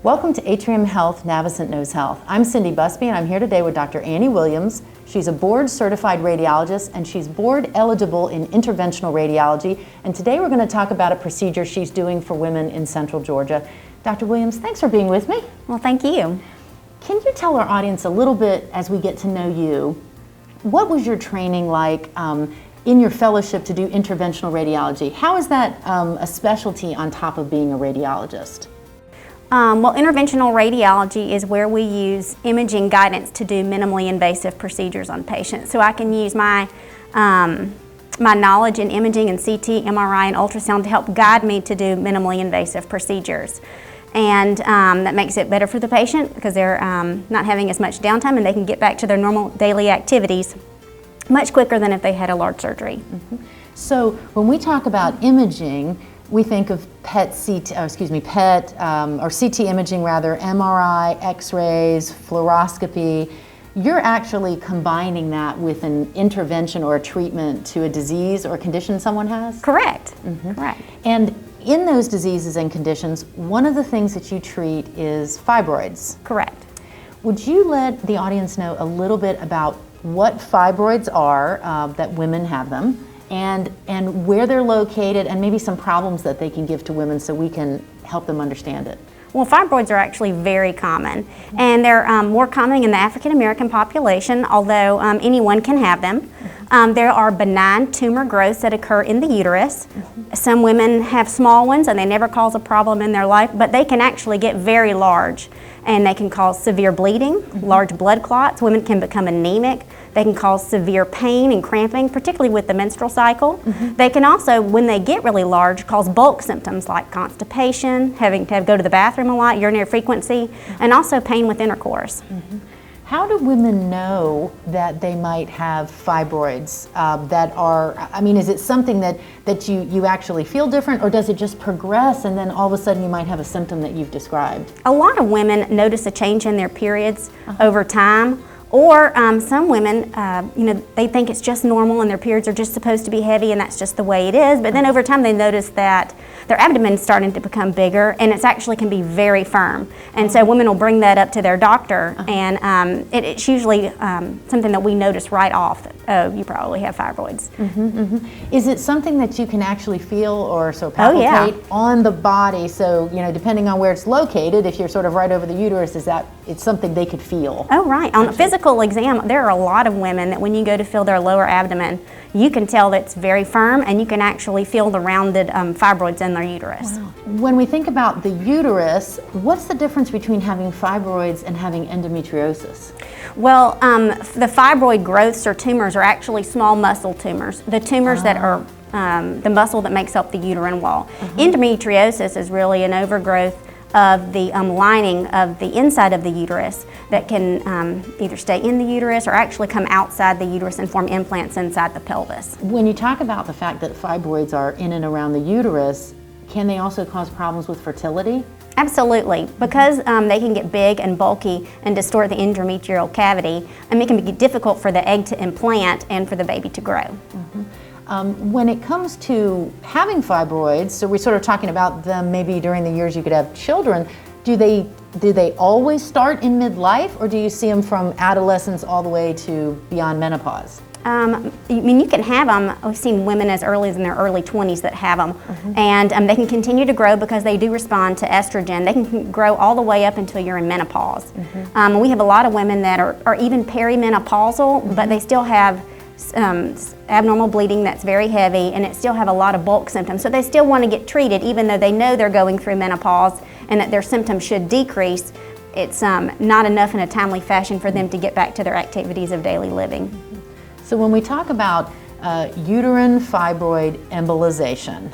Welcome to Atrium Health, Navicent Knows Health. I'm Cindy Busby and I'm here today with Dr. Annie Williams. She's a board-certified radiologist and she's board eligible in interventional radiology. And today we're going to talk about a procedure she's doing for women in Central Georgia. Dr. Williams, thanks for being with me. Well, thank you. Can you tell our audience a little bit as we get to know you? What was your training like in your fellowship to do interventional radiology? How is that a specialty on top of being a radiologist? Well, interventional radiology is where we use imaging guidance to do minimally invasive procedures on patients. So I can use my knowledge in imaging and CT, MRI, and ultrasound to help guide me to do minimally invasive procedures. And that makes it better for the patient because they're not having as much downtime and they can get back to their normal daily activities much quicker than if they had a large surgery. Mm-hmm. So when we talk about imaging, we think of PET or CT imaging rather, MRI, X-rays, fluoroscopy. You're actually combining that with an intervention or a treatment to a disease or condition someone has? Correct. Mm-hmm. Correct. And in those diseases and conditions, one of the things that you treat is fibroids. Correct. Would you let the audience know a little bit about what fibroids are, that women have them, and where they're located, and maybe some problems that they can give to women so we can help them understand it? Well, fibroids are actually very common, and they're more common in the African American population, although anyone can have them. There are benign tumor growths that occur in the uterus. Some women have small ones and they never cause a problem in their life, but they can actually get very large and they can cause severe bleeding, large blood clots. Women can become anemic. They can cause severe pain and cramping, particularly with the menstrual cycle. They can also, when they get really large, cause bulk symptoms like constipation, having to go to the bathroom a lot, urinary frequency, and also pain with intercourse. How do women know that they might have fibroids that are, I mean, is it something that you actually feel different, or does it just progress and then all of a sudden you might have a symptom that you've described? A lot of women notice a change in their periods over time, or some women, they think it's just normal and their periods are just supposed to be heavy and that's just the way it is, but then over time they notice that their abdomen is starting to become bigger and it actually can be very firm. And so women will bring that up to their doctor and it's usually something that we notice right off, that, oh, you probably have fibroids. Is it something that you can actually feel or so palpate on the body? So, depending on where it's located, if you're sort of right over the uterus, it's something they could feel? Oh, right. On a physical exam, there are a lot of women that when you go to feel their lower abdomen, you can tell that it's very firm and you can actually feel the rounded fibroids in their uterus. Wow. When we think about the uterus, what's the difference between having fibroids and having endometriosis? Well, the fibroid growths or tumors are actually small muscle tumors. The tumors that are the muscle that makes up the uterine wall. Endometriosis is really an overgrowth of the lining of the inside of the uterus that can either stay in the uterus or actually come outside the uterus and form implants inside the pelvis. When you talk about the fact that fibroids are in and around the uterus, can they also cause problems with fertility? Absolutely, because they can get big and bulky and distort the endometrial cavity, and it can be difficult for the egg to implant and for the baby to grow. When it comes to having fibroids, so we're sort of talking about them maybe during the years you could have children, do they always start in midlife, or do you see them from adolescence all the way to beyond menopause? You can have them. We've seen women as early as in their early 20s that have them, and they can continue to grow because they do respond to estrogen. They can grow all the way up until you're in menopause. We have a lot of women that are even perimenopausal, but they still have abnormal bleeding that's very heavy, and it still have a lot of bulk symptoms. So they still want to get treated even though they know they're going through menopause and that their symptoms should decrease. It's not enough in a timely fashion for them to get back to their activities of daily living. So when we talk about uterine fibroid embolization,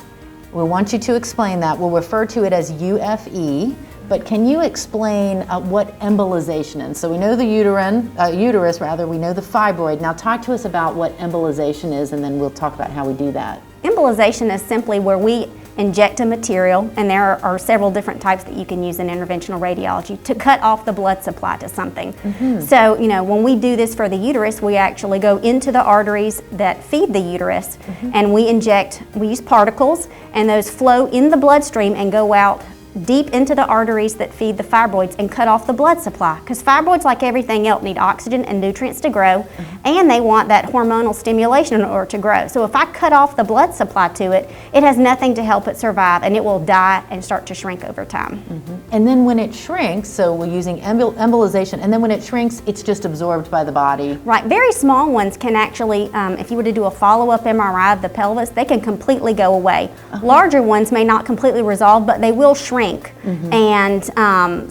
we want you to explain that. We'll refer to it as UFE, but can you explain what embolization is? So we know the uterus, we know the fibroid. Now talk to us about what embolization is, and then we'll talk about how we do that. Embolization is simply where we inject a material, and there are several different types that you can use in interventional radiology to cut off the blood supply to something. So, when we do this for the uterus, we actually go into the arteries that feed the uterus, and we use particles, and those flow in the bloodstream and go out deep into the arteries that feed the fibroids and cut off the blood supply. Because fibroids, like everything else, need oxygen and nutrients to grow, and they want that hormonal stimulation in order to grow. So if I cut off the blood supply to it, it has nothing to help it survive, and it will die and start to shrink over time. And then when it shrinks, so we're using embolization, and then when it shrinks, it's just absorbed by the body. Right, very small ones can actually, if you were to do a follow-up MRI of the pelvis, they can completely go away. Larger ones may not completely resolve, but they will shrink and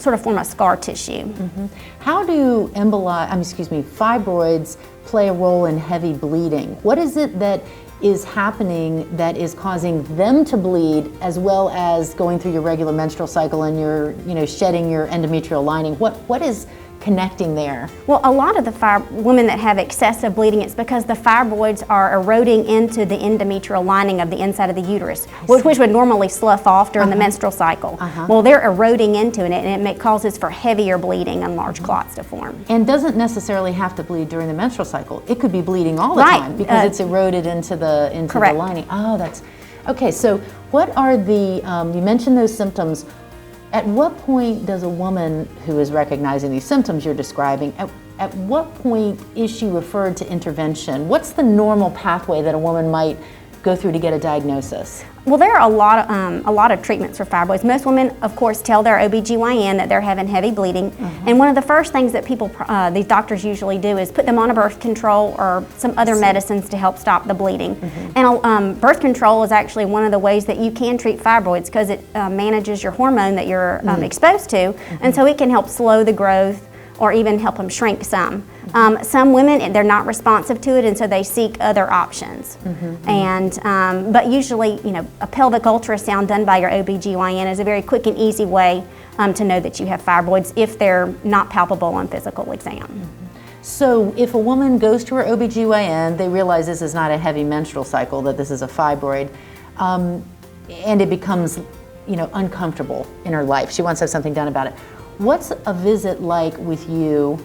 sort of form a scar tissue. How do fibroids play a role in heavy bleeding? What is it that is happening that is causing them to bleed, as well as going through your regular menstrual cycle and your, shedding your endometrial lining? What is connecting there? Well, a lot of the women that have excessive bleeding, it's because the fibroids are eroding into the endometrial lining of the inside of the uterus, which would normally slough off during the menstrual cycle. Well, they're eroding into it, and it causes for heavier bleeding and large clots to form. And doesn't necessarily have to bleed during the menstrual cycle. It could be bleeding all the time because it's eroded into the lining. Oh, that's okay. So, what are the? You mentioned those symptoms. At what point does a woman who is recognizing these symptoms you're describing, at what point is she referred to intervention? What's the normal pathway that a woman might go through to get a diagnosis? Well, there are a lot of treatments for fibroids. Most women, of course, tell their OBGYN that they're having heavy bleeding. And one of the first things that these doctors usually do is put them on a birth control or some other medicines to help stop the bleeding. And birth control is actually one of the ways that you can treat fibroids, because it manages your hormone that you're exposed to, and so it can help slow the growth or even help them shrink some. Some women, they're not responsive to it, and so they seek other options. But usually, a pelvic ultrasound done by your OBGYN is a very quick and easy way to know that you have fibroids if they're not palpable on physical exam. So if a woman goes to her OBGYN, they realize this is not a heavy menstrual cycle, that this is a fibroid, and it becomes, uncomfortable in her life. She wants to have something done about it. What's a visit like with you?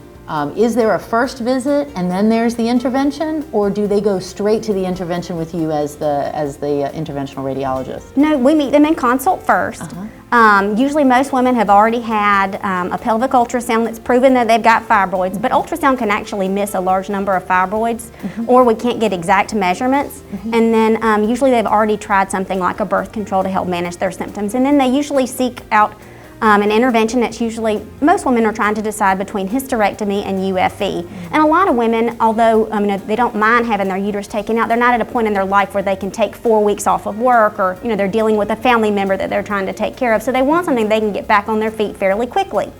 Is there a first visit and then there's the intervention, or do they go straight to the intervention with you as the interventional radiologist? No, we meet them in consult first. Usually most women have already had a pelvic ultrasound that's proven that they've got fibroids, but ultrasound can actually miss a large number of fibroids, or we can't get exact measurements. And then usually they've already tried something like a birth control to help manage their symptoms, and then they usually seek out an intervention that's usually, most women are trying to decide between hysterectomy and UFE. And a lot of women, although they don't mind having their uterus taken out, they're not at a point in their life where they can take 4 weeks off of work, or they're dealing with a family member that they're trying to take care of. So they want something they can get back on their feet fairly quickly.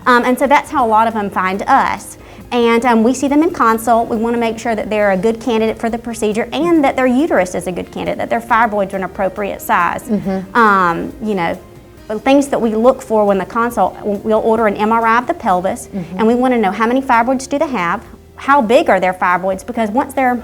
And so that's how a lot of them find us. And we see them in consult. We want to make sure that they're a good candidate for the procedure, and that their uterus is a good candidate, that their fibroids are an appropriate size. The things that we look for when the consult, we'll order an MRI of the pelvis, and we want to know how many fibroids do they have, how big are their fibroids, because once they're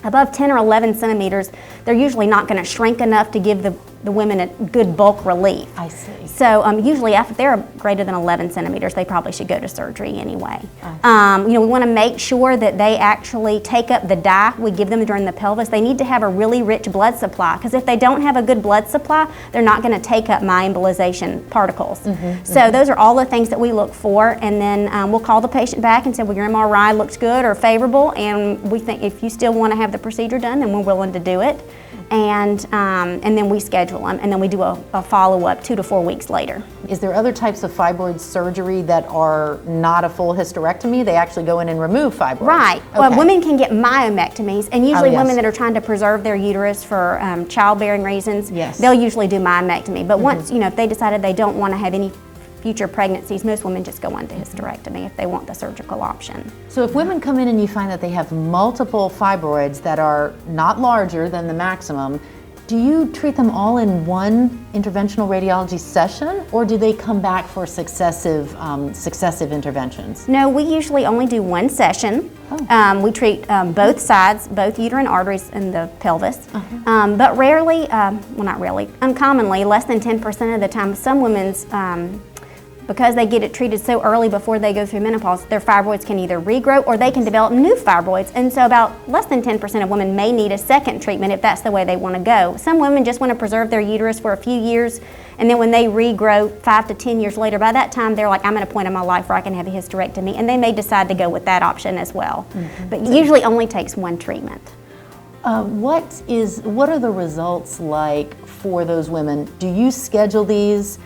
above 10 or 11 centimeters, they're usually not going to shrink enough to give the women a good bulk relief. I see. So usually if they're greater than 11 centimeters, they probably should go to surgery anyway. We want to make sure that they actually take up the dye we give them during the pelvis. They need to have a really rich blood supply, because if they don't have a good blood supply, they're not going to take up my embolization particles. So those are all the things that we look for, and then we'll call the patient back and say, well, your MRI looks good or favorable, and we think if you still want to have the procedure done, then we're willing to do it. And then we schedule them, and then we do a follow-up 2 to 4 weeks later. Is there other types of fibroid surgery that are not a full hysterectomy? They actually go in and remove fibroids? Right. Okay. Well, women can get myomectomies, and usually women that are trying to preserve their uterus for childbearing reasons, they'll usually do myomectomy. But once, if they decided they don't want to have any future pregnancies, most women just go on to hysterectomy if they want the surgical option. So if women come in and you find that they have multiple fibroids that are not larger than the maximum, do you treat them all in one interventional radiology session, or do they come back for successive interventions? No, we usually only do one session. We treat both sides, both uterine arteries and the pelvis. But rarely, well, not rarely, uncommonly, less than 10% of the time, some women's because they get it treated so early before they go through menopause, their fibroids can either regrow or they can develop new fibroids. And so about less than 10% of women may need a second treatment if that's the way they want to go. Some women just want to preserve their uterus for a few years, and then when they regrow 5 to 10 years later, by that time they're like, I'm at a point in my life where I can have a hysterectomy, and they may decide to go with that option as well. But usually only takes one treatment. What are the results like for those women? Do you schedule these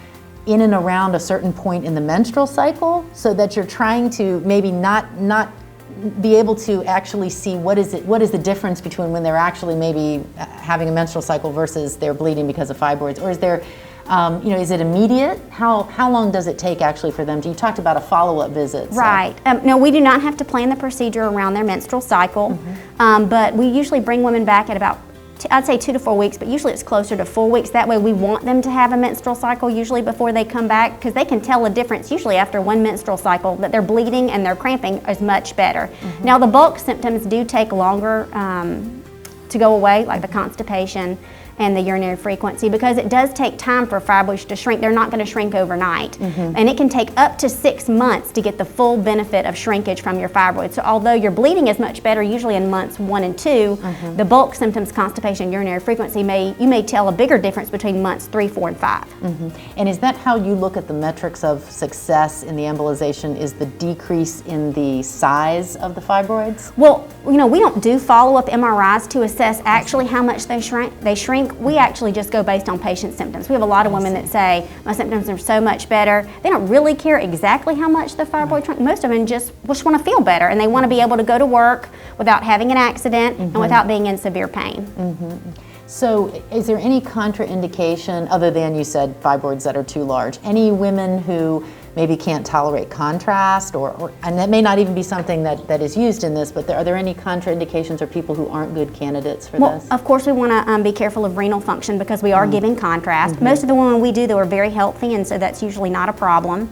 in and around a certain point in the menstrual cycle so that you're trying to maybe not be able to actually see what is the difference between when they're actually maybe having a menstrual cycle versus they're bleeding because of fibroids? Or is there, is it immediate? How long does it take actually for them? You talked about a follow-up visit. So. Right. No, we do not have to plan the procedure around their menstrual cycle, but we usually bring women back at about I'd say 2 to 4 weeks, but usually it's closer to 4 weeks. That way we want them to have a menstrual cycle usually before they come back, because they can tell a difference usually after one menstrual cycle that their bleeding and their cramping is much better. Now the bulk symptoms do take longer to go away, like the constipation and the urinary frequency, because it does take time for fibroids to shrink. They're not going to shrink overnight. And it can take up to 6 months to get the full benefit of shrinkage from your fibroids. So although your bleeding is much better usually in months 1 and 2, the bulk symptoms, constipation, urinary frequency, you may tell a bigger difference between months 3, 4, and 5. And is that how you look at the metrics of success in the embolization, is the decrease in the size of the fibroids? Well, we don't do follow-up MRIs to assess actually how much they shrink. We actually just go based on patient symptoms. We have a lot of women that say, my symptoms are so much better. They don't really care exactly how much the fibroid shrink. Most of them just want to feel better, and they want to be able to go to work without having an accident and without being in severe pain. So is there any contraindication, other than you said fibroids that are too large? Any women who maybe can't tolerate contrast, and that may not even be something that is used in this, but are there any contraindications or people who aren't good candidates for this? Of course we want to be careful of renal function because we are giving contrast. Most of the women we do, though, are very healthy, and so that's usually not a problem.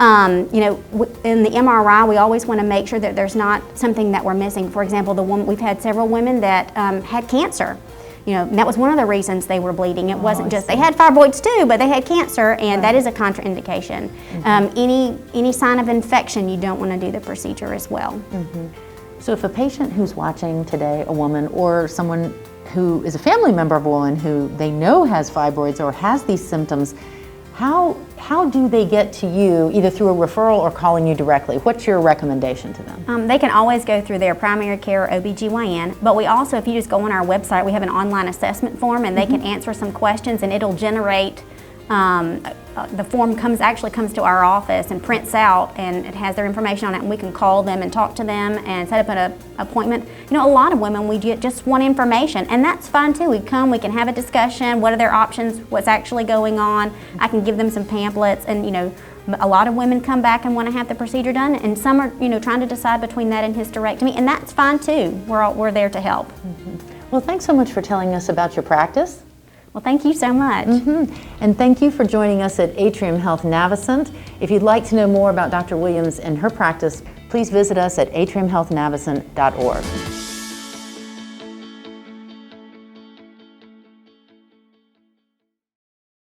In the MRI, we always want to make sure that there's not something that we're missing. For example, we've had several women that had cancer. And that was one of the reasons they were bleeding. It wasn't just, they had fibroids too, but they had cancer, and that is a contraindication. Any sign of infection, you don't want to do the procedure as well. So if a patient who's watching today, a woman, or someone who is a family member of a woman who they know has fibroids or has these symptoms, how do they get to you, either through a referral or calling you directly? What's your recommendation to them? They can always go through their primary care or OBGYN, but we also, if you just go on our website, we have an online assessment form, and they can answer some questions, and it'll generate, the form actually comes to our office and prints out, and it has their information on it, and we can call them and talk to them and set up an appointment. A lot of women, we just want information, and that's fine too. We come, we can have a discussion, what are their options, what's actually going on. I can give them some pamphlets, and a lot of women come back and want to have the procedure done, and some are trying to decide between that and hysterectomy, and that's fine too. We're there to help. Well, thanks so much for telling us about your practice. Well, thank you so much. And thank you for joining us at Atrium Health Navicent. If you'd like to know more about Dr. Williams and her practice, please visit us at atriumhealthnavicent.org.